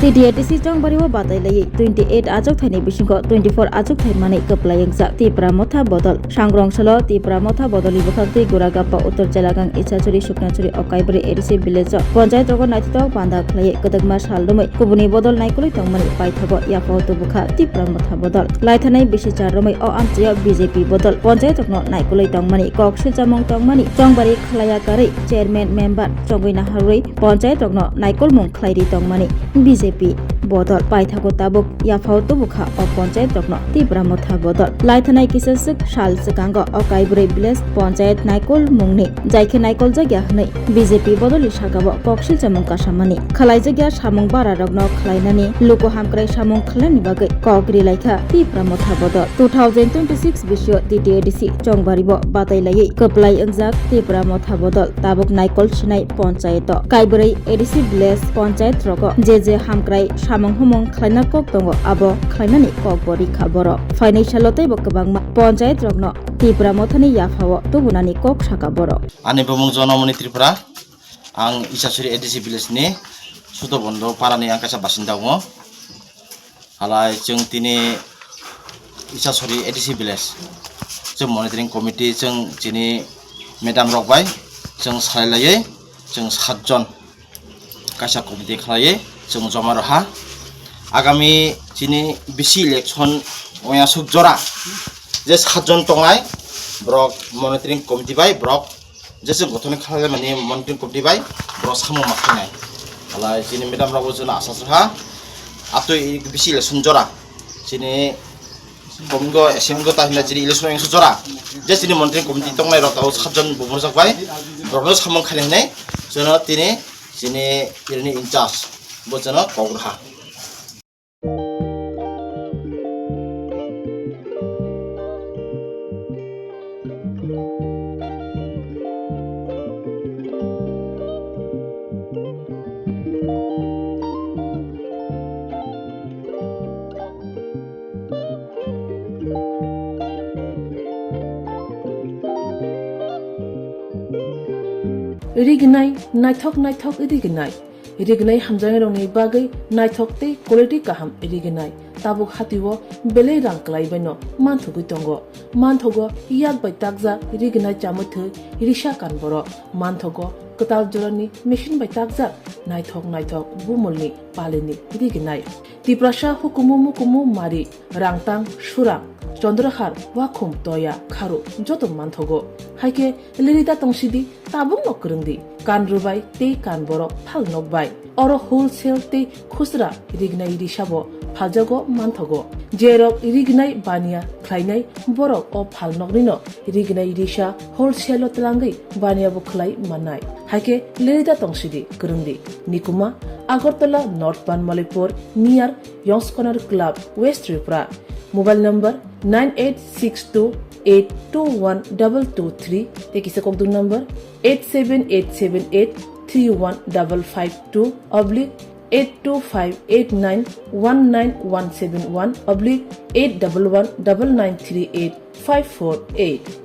TDATC Jongbariwa Batailai 28 Ajok Thani Bisingo 24 Ajok Thai Mani Kaplayang Sa TIPRA Motha Bodol Sangrong Salo TIPRA Motha Bodoli Bukhakti Guragapa Uttar Jalagang Ichachuri Swrangchati Kaibrwi ADC Village Panchayat Rogo Naithok Banda Khlai Kadagma Saldumai Kubuni Bodol Naikuli Tongmani Paithago Yapao Tubukha TIPRA Motha Bodol Laithanai Bisichar Romai O Amchaya BJP Bodol Panchayat Rokno Naikuli Tongmani Kok Silchamong Tongmani Jongbari Khlaya Kari Chairman Member Jongwina Harui Panchayat Rokno Naikul Mung Khlairi Tongmani BJP Bodol Paithago Tabuk Yapao Tubukha O Panchayat Rokno TIPRA Motha Bodol Laithanai Kisasuk Shal Sakango O Kaibrwi Village Panchayat Naikul Mungni Jaike Naikul Jagya Hnai BJP Bodoli Shagabo Kokshil Chamung Kasamani Khalai Jagya Samung Bara Rokno Khlainani Luko Hamkrai Samung Khlani Bagai Kokri Laitha TIPRA Motha Bodol 2026 Bisyo TDATC Jongbaribo Batailai Kaplai Angjak TIPRA Motha Bodol Tabuk Naikol Sinai Panchayat Kaibrwi ADC Village Panchayat Rogo JJ Hamkrai Samung Humung Khlaina Kok Tongo Abo Khlainani Kok Bori Khaboro Financial Lotai Bokabangma Panchayat Rokno TIPRA Mothani Yaphao Tubunani Kok Saka Boro Ani Bumung Zonomoni TIPRA Ang Isasuri ADC Village ni Sudo Bondo Parani Angkasa Basindago Halai Jung Tini Isasuri ADC Village Jung Monitoring Committee Jung Jini Madam Rokbai Jung Sailaye Jung Satjon Kasa Committee Khlaye Jung Zomaroha Agami Jini Bisi Election Oya Sukjora Je Satjon Tongai Brok Monitoring Committee by Brok Jese Gotoni Khala Mani Monitoring Committee by Brok Samu Makanai Halai Jini Madam Rokbai Asasha Ato Bisi Election Jora Jini Komgo Esimgo Tahina Jini Election Yang Sujora Just Jini Monitoring Committee Tongai Rokau Satjon Bumursak by Brok Samu Khalene Jono Tini Jini Irni in charge Bojana Kogrha Rignai Naithok Rignai Hamjang Roni Bagai Naithok Te Quality Kaham Rignai Tabuk Hatiwo Bele Ranklai Beno Manthogu Tongo Manthogo Yak by Tagza Rignai Chamuthu Risha Kanboro Manthogo Katal Jorani Mission by Tagza Naithok Bumulni Palini Rignai Tiprasha Hukumu Mari Rangtang Shurang Chandrahar Wakum Toya Kharu Joto Manthogo Haike Lirita Tongshidi Tabung Nokrungdi Kanrubai Te Kanboro Phal Nokbai Oro Wholesale Te Khusra Rignai Rishabo Phaljago Manthogo Jerok Rignai Bania Khlainai Borok O Phal Nokrino Rignai Risha Wholesale Tlangai Bania Bukhlai Manai Haike Lirita Tongshidi Kurungdi Nikuma Agartala North Banmalipur near Young's Corner Club West Tripura Mobile number 9862821223 Take is a contact number 87878315552 oblique 82589191171 oblique 8119938 548